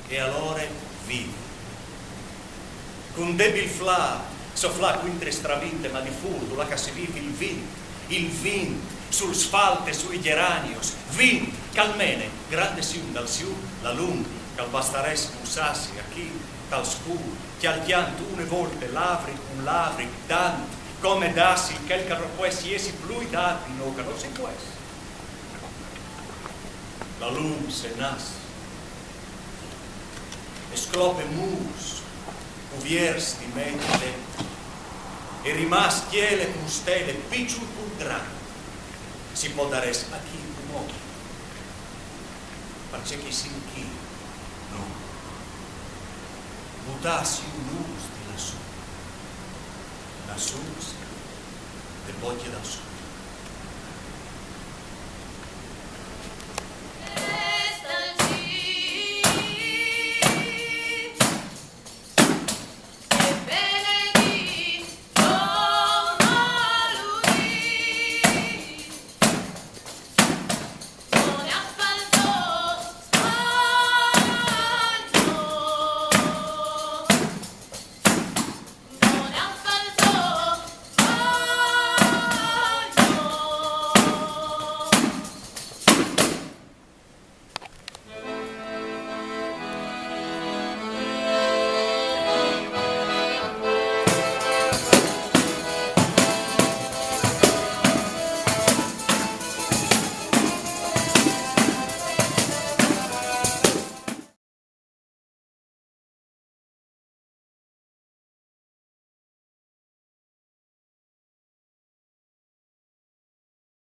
e allora vive. Con debil fla, sofla quintre stravinte, ma di furdo, la che si vive il vent, sul sfalte, sui geranios, vent, calmene, grande siun dal siu, la lunga, cal bastares usassi a chi, tal scuro, che al chianto une volte lavri, un lavri, tanto, come dassi, che il carro può siesi plui dati, no, che non si può essere. La lum se nas, esclope mus, uviers di mente, e rimas chiele con stele picciul pudran, si può dare a chi muore, perché chi si chi, no, mutassi un us di lassù, le bocche da su.